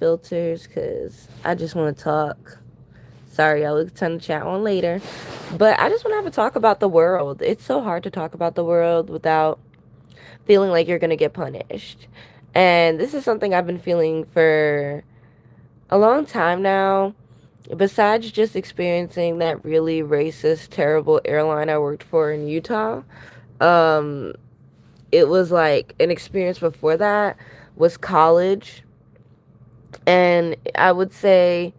filters because I just want to talk. Sorry, I'll turn the chat on later. But I just want to have a talk about the world. It's so hard to talk about the world without feeling like you're going to get punished. And this is something I've been feeling for a long time now. Besides just experiencing that really racist, terrible airline I worked for in Utah, um, it was like an experience before that was college. And I would say,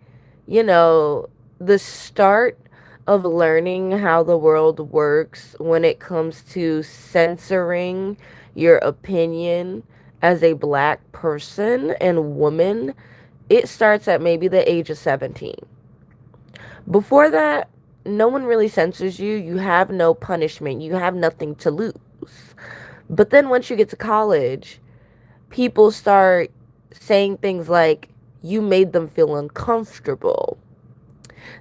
you know, the start of learning how the world works when it comes to censoring your opinion as a black person and woman, it starts at maybe the age of 17. Before that, no one really censors you. You have no punishment. You have nothing to lose. But then once you get to college, people start saying things like, you made them feel uncomfortable.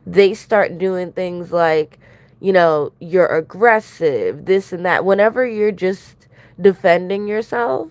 They start doing things like, you're aggressive, this and that. Whenever you're just defending yourself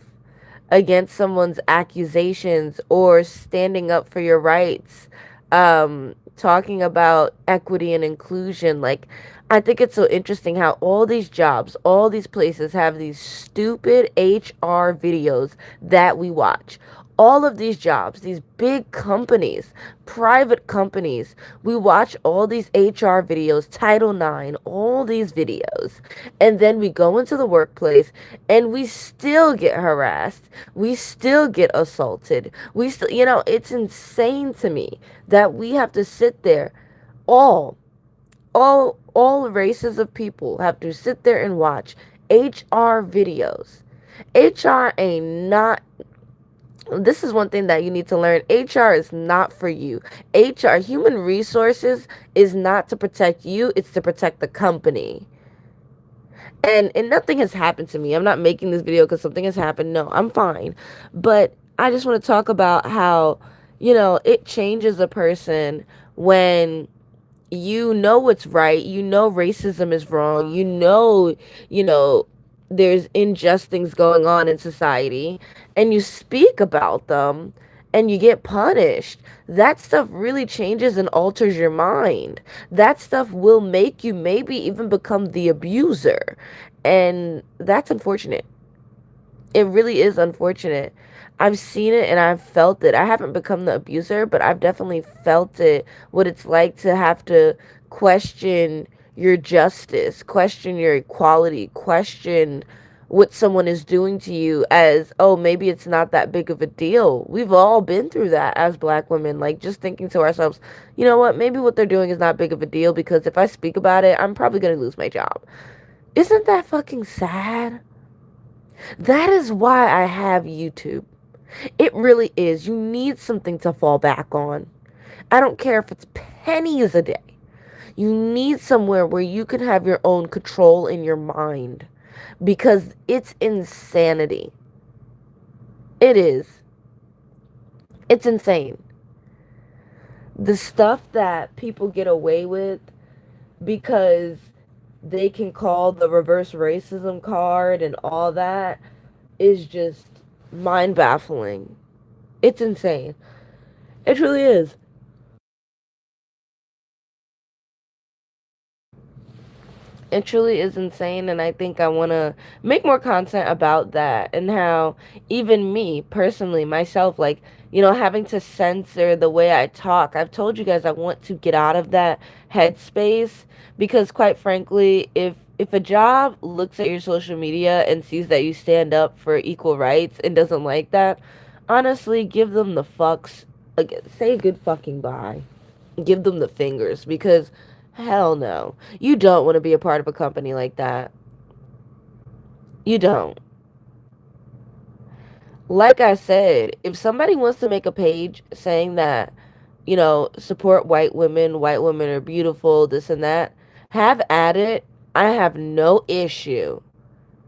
against someone's accusations or standing up for your rights, talking about equity and inclusion, like, I think it's so interesting how all these jobs, all these places have these stupid HR videos that we watch. All of these jobs, these big companies, private companies, we watch all these HR videos, Title IX, all these videos, and then we go into the workplace and we still get harassed. We still get assaulted. We still, it's insane to me that we have to sit there, all all races of people have to sit there and watch HR videos. HR ain't not This is one thing that you need to learn. HR is not for you. HR, human resources, is not to protect you, it's to protect the company. And nothing has happened to me. I'm not making this video because something has happened. No, I'm fine. But I just want to talk about how, it changes a person when you know what's right, racism is wrong, you know there's unjust things going on in society, and you speak about them and you get punished. That stuff really changes and alters your mind. That stuff will make you maybe even become the abuser, and that's unfortunate. It really is unfortunate. I've seen it and I've felt it. I haven't become the abuser, but I've definitely felt it, what it's like to have to question your justice, question your equality, question what someone is doing to you as, oh, maybe it's not that big of a deal. We've all been through that as black women, like just thinking to ourselves, you know what, maybe what they're doing is not big of a deal because if I speak about it, I'm probably going to lose my job. Isn't that fucking sad? That is why I have YouTube. It really is. You need something to fall back on. I don't care if it's pennies a day. You need somewhere where you can have your own control in your mind because it's insanity. It is. It's insane. The stuff that people get away with because they can call the reverse racism card and all that is just mind baffling. It's insane. It really is. It truly is insane, and I think I want to make more content about that and how even me personally, myself, like, having to censor the way I talk. I've told you guys I want to get out of that headspace because, quite frankly, if a job looks at your social media and sees that you stand up for equal rights and doesn't like that, honestly, give them the fucks. Like, say good fucking bye. Give them the fingers because hell no. You don't want to be a part of a company like that. You don't. Like I said, if somebody wants to make a page saying that, support white women are beautiful, this and that, have at it. I have no issue.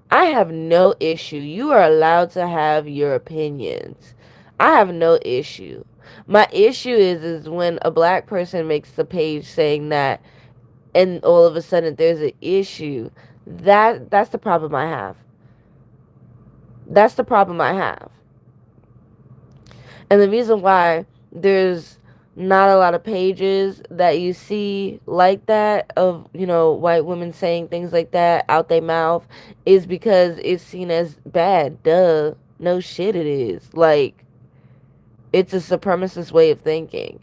I have no issue. You are allowed to have your opinions. I have no issue. My issue is when a black person makes the page saying that and all of a sudden there's an issue. That's the problem I have. That's the problem I have. And the reason why there's not a lot of pages that you see like that of, white women saying things like that out their mouth, is because it's seen as bad. Duh. No shit it is. Like, it's a supremacist way of thinking.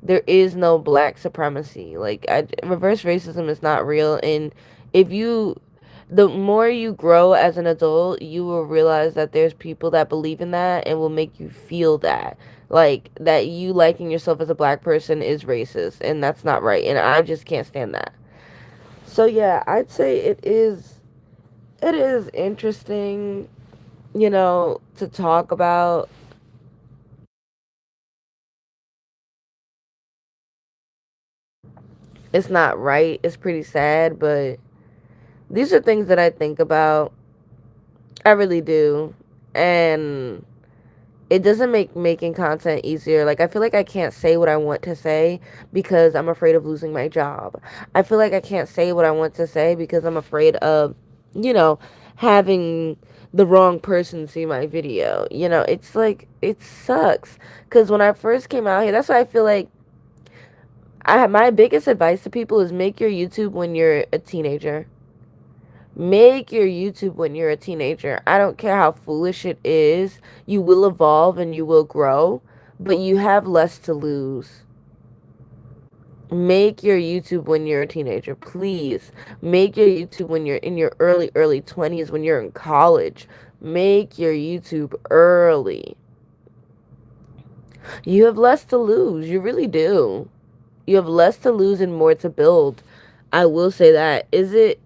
There is no black supremacy. Like, reverse racism is not real. And if you, the more you grow as an adult, you will realize that there's people that believe in that and will make you feel that. Like, that you liking yourself as a black person is racist. And that's not right. And I just can't stand that. So, yeah, I'd say it is interesting, to talk about. It's not right. It's pretty sad, but these are things that I think about. I really do. And it doesn't make making content easier. Like, I feel like I can't say what I want to say because I'm afraid of losing my job. I feel like I can't say what I want to say because I'm afraid of, you know, having the wrong person see my video. It's like, it sucks. Because when I first came out here, that's why I feel like my biggest advice to people is make your YouTube when you're a teenager. Make your YouTube when you're a teenager. I don't care how foolish it is. You will evolve and you will grow, but you have less to lose. Make your YouTube when you're a teenager, please. Make your YouTube when you're in your early 20s, when you're in college. Make your YouTube early. You have less to lose. You really do. You have less to lose and more to build. I will say that. Is it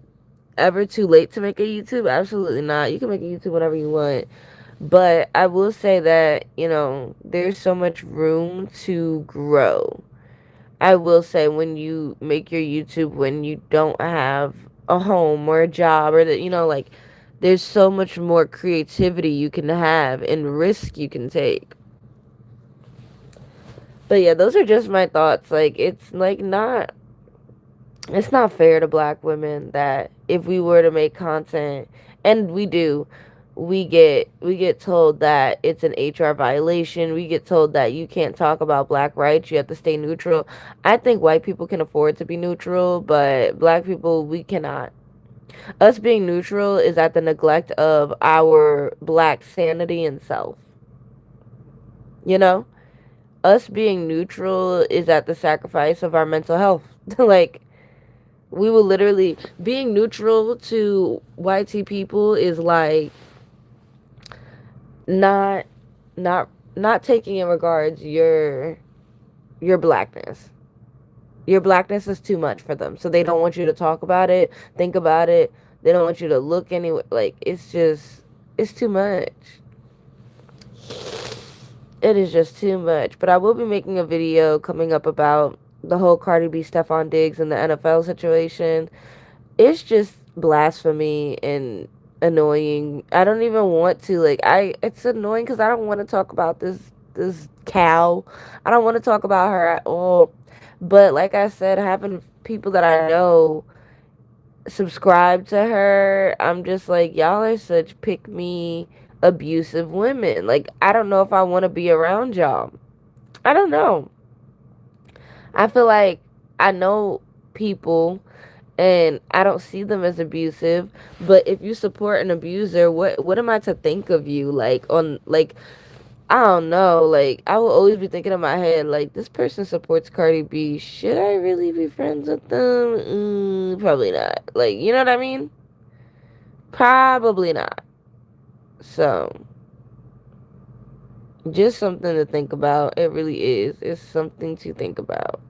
ever too late to make a YouTube? Absolutely not. You can make a YouTube whenever you want. But I will say that, there's so much room to grow. I will say when you make your YouTube when you don't have a home or a job or that, like, there's so much more creativity you can have and risk you can take. But yeah, those are just my thoughts. Like, it's not fair to black women that if we were to make content, and we do, we get told that it's an HR violation. We get told that you can't talk about black rights, you have to stay neutral. I think white people can afford to be neutral, but black people, we cannot. Us being neutral is at the neglect of our black sanity and self. You know? Us being neutral is at the sacrifice of our mental health. Like, we will literally, being neutral to YT people is like not not not taking in regards your blackness. Your blackness is too much for them, so they don't want you to talk about it, think about it. They don't want you to look anywhere. Like, it's too much. It is just too much. But I will be making a video coming up about the whole Cardi B, Stephon Diggs, and the NFL situation. It's just blasphemy and annoying. I don't even want to, like, it's annoying because I don't want to talk about this cow. I don't want to talk about her at all. But like I said, having people that I know subscribe to her, I'm just like, y'all are such pick me abusive women. Like, I don't know if I want to be around y'all. I don't know. I feel like I know people and I don't see them as abusive. But if you support an abuser, what am I to think of you? Like, on, like, I don't know. Like, I will always be thinking in my head, like, this person supports Cardi B. Should I really be friends with them? Probably not. Like, you know what I mean? Probably not. So, just something to think about. It really is. It's something to think about.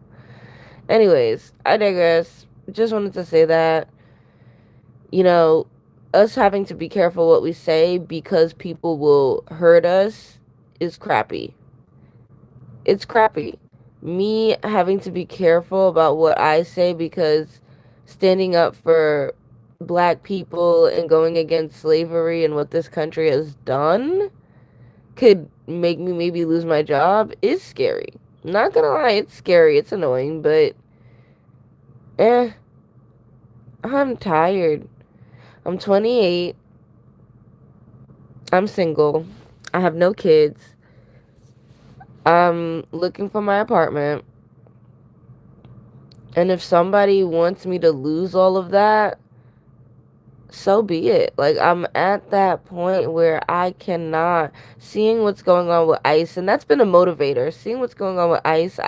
Anyways, I digress. Just wanted to say that, you know, us having to be careful what we say because people will hurt us is crappy. It's crappy. Me having to be careful about what I say because standing up for black people and going against slavery and what this country has done could make me maybe lose my job is scary. Not gonna lie, it's scary. It's annoying, but eh, I'm tired. I'm 28. I'm single. I have no kids. I'm looking for my apartment. And if somebody wants me to lose all of that, so be it. Like, I'm at that point where I cannot, seeing what's going on with ICE, and that's been a motivator. Seeing what's going on with ICE,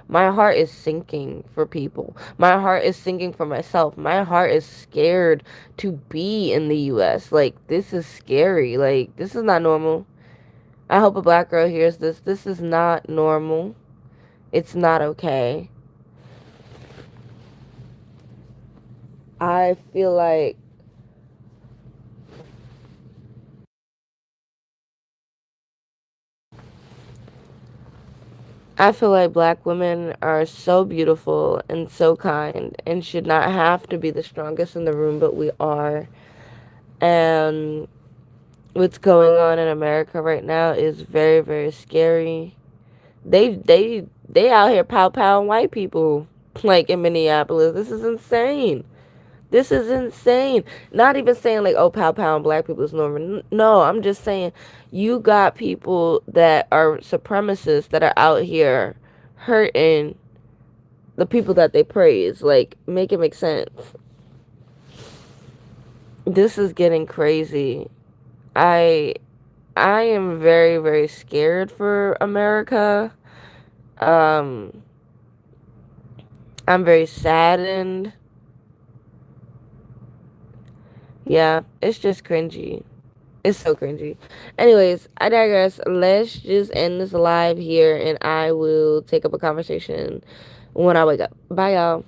my heart is sinking for people. My heart is sinking for myself. My heart is scared to be in the US. Like, this is scary. Like, this is not normal. I hope a black girl hears this. This is not normal. It's not okay. I feel like I feel like black women are so beautiful and so kind and should not have to be the strongest in the room, but we are. And what's going on in America right now is very, very scary. They out here pow pow white people like in Minneapolis. This is insane. This is insane. Not even saying like, oh, pow pow and black people is normal. No, I'm just saying you got people that are supremacists that are out here hurting the people that they praise. Like, make it make sense. This is getting crazy. I I am very, very scared for America. Um, I'm very saddened. Yeah, it's just cringy. It's so cringy. Anyways, I digress. Let's just end this live here and I will take up a conversation when I wake up. Bye, y'all.